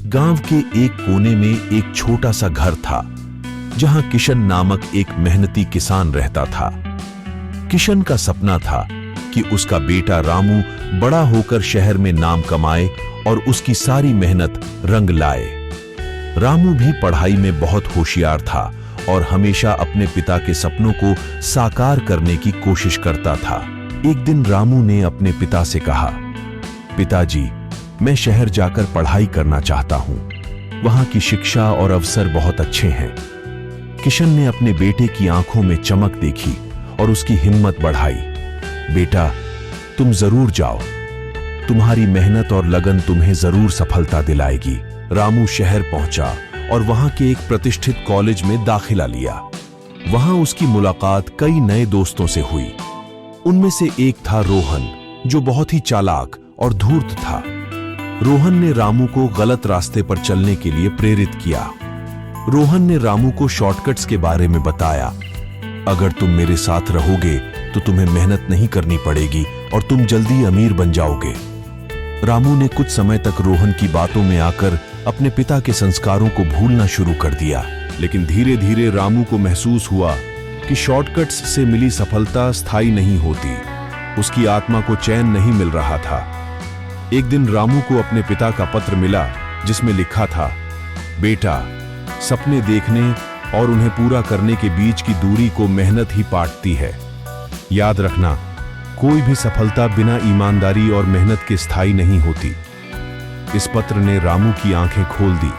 गांव के एक कोने में एक छोटा सा घर था जहां किशन नामक एक मेहनती किसान रहता था। किशन का सपना था कि उसका बेटा रामू बड़ा होकर शहर में नाम कमाए और उसकी सारी मेहनत रंग लाए। रामू भी पढ़ाई में बहुत होशियार था और हमेशा अपने पिता के सपनों को साकार करने की कोशिश करता था। एक दिन रामू ने अपने पिता से कहा, पिताजी, मैं शहर जाकर पढ़ाई करना चाहता हूं। वहां की शिक्षा और अवसर बहुत अच्छे हैं। किशन ने अपने बेटे की आंखों में चमक देखी और उसकी हिम्मत बढ़ाई। बेटा, तुम जरूर जाओ। तुम्हारी मेहनत और लगन तुम्हें जरूर सफलता दिलाएगी। रामू शहर पहुंचा और वहां के एक प्रतिष्ठित कॉलेज में दाखिला लिया। वहां उसकी मुलाकात कई नए दोस्तों से हुई। उनमें से एक था रोहन, जो बहुत ही चालाक और धूर्त था। रोहन ने रामू को गलत रास्ते पर चलने के लिए प्रेरित किया। रोहन ने रामू को शॉर्टकट्स के बारे में बताया। अगर तुम मेरे साथ रहोगे तो तुम्हें मेहनत नहीं करनी पड़ेगी और तुम जल्दी अमीर बन जाओगे। रामू ने कुछ समय तक रोहन की बातों में आकर अपने पिता के संस्कारों को भूलना शुरू कर दिया। लेकिन धीरे धीरे रामू को महसूस हुआ कि शॉर्टकट्स से मिली सफलता स्थायी नहीं होती। उसकी आत्मा को चैन नहीं मिल रहा था। एक दिन रामू को अपने पिता का पत्र मिला जिसमें लिखा था, बेटा, सपने देखने और उन्हें पूरा करने के बीच की दूरी को मेहनत ही पाटती है। याद रखना, कोई भी सफलता बिना ईमानदारी और मेहनत के स्थायी नहीं होती। इस पत्र ने रामू की आंखें खोल दी।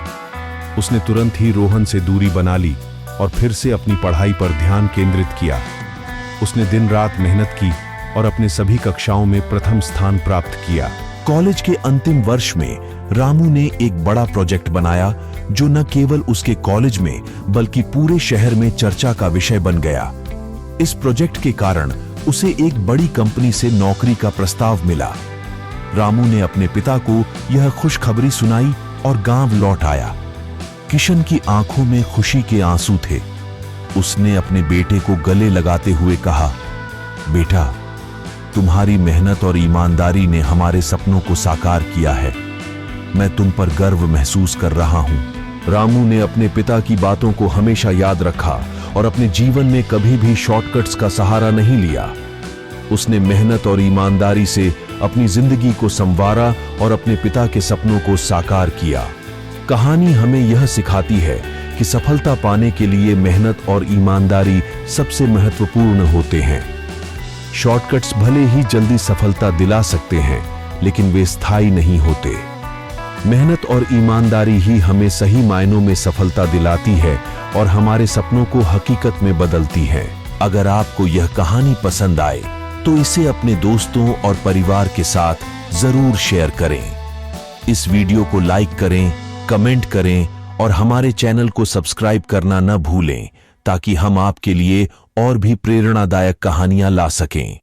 उसने तुरंत ही रोहन से दूरी बना ली और फिर से अपनी पढ़ाई पर ध्यान केंद्रित किया। उसने दिन रात मेहनत की और अपने सभी कक्षाओं में प्रथम स्थान प्राप्त किया। कॉलेज के अंतिम वर्ष में रामू ने एक बड़ा प्रोजेक्ट बनाया जो न केवल उसके कॉलेज में बल्कि पूरे शहर में चर्चा का विषय बन गया। इस प्रोजेक्ट के कारण उसे एक बड़ी कंपनी से नौकरी का प्रस्ताव मिला। रामू ने अपने पिता को यह खुशखबरी सुनाई और गांव लौट आया। किशन की आंखों में खुशी के आंसू थे। उसने अपने बेटे को गले लगाते हुए कहा, बेटा, तुम्हारी मेहनत और ईमानदारी ने हमारे सपनों को साकार किया है। मैं तुम पर गर्व महसूस कर रहा हूं। रामू ने अपने पिता की बातों को हमेशा याद रखा और अपने जीवन में कभी भी शॉर्टकट्स का सहारा नहीं लिया। उसने मेहनत और ईमानदारी से अपनी जिंदगी को संवारा और अपने पिता के सपनों को साकार किया। कहानी हमें यह सिखाती है कि सफलता पाने के लिए मेहनत और ईमानदारी सबसे महत्वपूर्ण होते हैं। शॉर्टकट्स भले ही जल्दी सफलता दिला सकते हैं, लेकिन वे स्थायी नहीं होते। मेहनत और ईमानदारी ही हमें सही मायनों में सफलता दिलाती है और हमारे सपनों को हकीकत में बदलती है। अगर आपको यह कहानी पसंद आए तो इसे अपने दोस्तों और परिवार के साथ जरूर शेयर करें। इस वीडियो को लाइक करें, कमेंट करें और हमारे चैनल को सब्सक्राइब करना न भूलें ताकि हम आपके लिए और भी प्रेरणादायक कहानियां ला सकें।